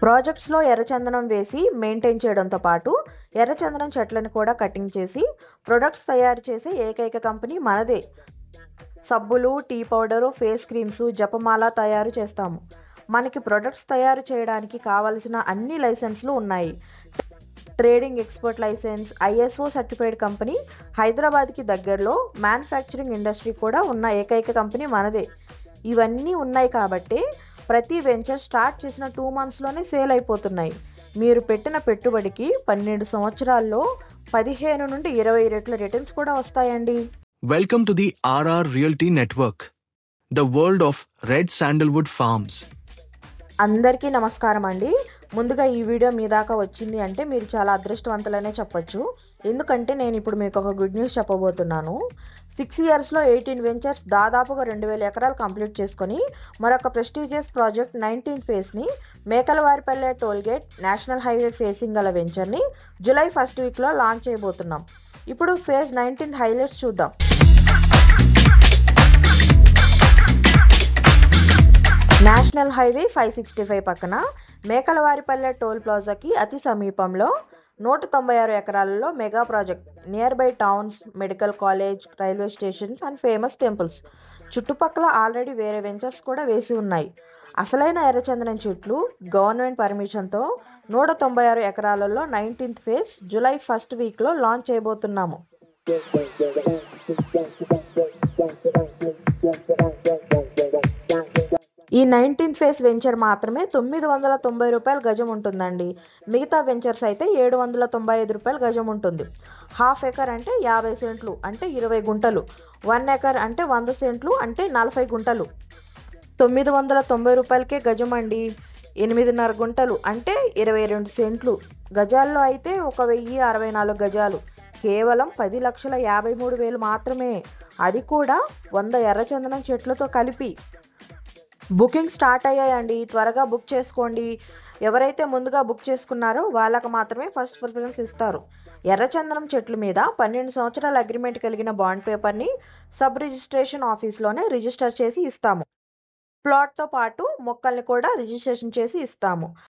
ప్రాజెక్ట్స్లో ఎర్రచందనం వేసి మెయింటైన్ చేయడంతో పాటు ఎర్రచందనం చెట్లను కూడా కటింగ్ చేసి ప్రొడక్ట్స్ తయారు చేసే ఏకైక కంపెనీ మనదే. సబ్బులు, టీ పౌడరు, ఫేస్ క్రీమ్స్, జపమాల తయారు చేస్తాము. మనకి ప్రొడక్ట్స్ తయారు చేయడానికి కావలసిన అన్ని లైసెన్స్లు ఉన్నాయి. Trading expert licence, ISO certified company, హైదరాబాద్కి దగ్గరలో మ్యానుఫ్యాక్చరింగ్ ఇండస్ట్రీ కూడా ఉన్న ఏకైక కంపెనీ మనదే. ఇవన్నీ ఉన్నాయి కాబట్టి ప్రతి వెంచర్ స్టార్ట్ చేసిన 2 monthsలోనే సేల్ అయిపోతున్నాయి. మీరు పెట్టిన పెట్టుబడికి 12 సంవత్సరాల్లో 15 నుండి 20 రెట్ల రిటర్న్స్ కూడా వస్తాయండి. Welcome to the RR Realty Network, the world of red sandalwood farms. అందరికీ నమస్కారం అండి. ముందుగా ఈ వీడియో మీ దాకా వచ్చింది అంటే మీరు చాలా అదృష్టవంతులనే చెప్పొచ్చు. ఎందుకంటే నేను ఇప్పుడు మీకు ఒక గుడ్ న్యూస్ చెప్పబోతున్నాను. 6 yearsలో 18 వెంచర్స్ దాదాపుగా 2000 ఎకరాలు కంప్లీట్ చేసుకొని మరొక ప్రెస్టీజియస్ ప్రాజెక్ట్ 19th ఫేజ్ని మేకలవారిపల్లె టోల్గేట్ నేషనల్ హైవే ఫేసింగ్ గల వెంచర్ని జూలై 1st వీక్లో లాంచ్ చేయబోతున్నాం. ఇప్పుడు ఫేజ్ 19 హైలైట్స్ చూద్దాం. నేషనల్ హైవే 565 పక్కన మేకలవారిపల్లె టోల్ ప్లాజాకి అతి సమీపంలో 196 ఎకరాలలో mega project. Nearby towns, medical college, railway stations and famous temples. చుట్టుపక్కల ఆల్రెడీ వేరే వెంచర్స్ కూడా వేసి ఉన్నాయి. అసలైన ఎర్రచందనం చెట్లు గవర్నమెంట్ పర్మిషన్తో 196 ఎకరాలలో 19th ఫేజ్ జూలై 1st వీక్లో లాంచ్ చేయబోతున్నాము. ఈ 19th ఫేజ్ వెంచర్ మాత్రమే 990 రూపాయల గజం ఉంటుందండి. మిగతా వెంచర్స్ అయితే 795 రూపాయల గజం ఉంటుంది. హాఫ్ ఎకర్ అంటే 50 సెంట్లు అంటే 20 గుంటలు. 1 ఎకర్ అంటే 100 సెంట్లు అంటే 40 గుంటలు. 990 రూపాయలకే గజం అండి. 8.5 గుంటలు అంటే 22 సెంట్లు. గజాల్లో అయితే 1064 గజాలు. కేవలం 10,53,000 మాత్రమే. అది కూడా 100 ఎర్రచందనం చెట్లతో కలిపి. బుకింగ్ స్టార్ట్ అయ్యాయండి. త్వరగా బుక్ చేసుకోండి. ఎవరైతే ముందుగా బుక్ చేసుకున్నారో వాళ్ళకు మాత్రమే ఫస్ట్ ప్రిఫరెన్స్ ఇస్తారు. ఎర్రచందనం చెట్ల మీద 12 సంవత్సరాల అగ్రిమెంట్ కలిగిన బాండ్ పేపర్ని సబ్ రిజిస్ట్రేషన్ ఆఫీస్లోనే రిజిస్టర్ చేసి ఇస్తాము. ప్లాట్తో పాటు మొక్కల్ని కూడా రిజిస్ట్రేషన్ చేసి ఇస్తాము.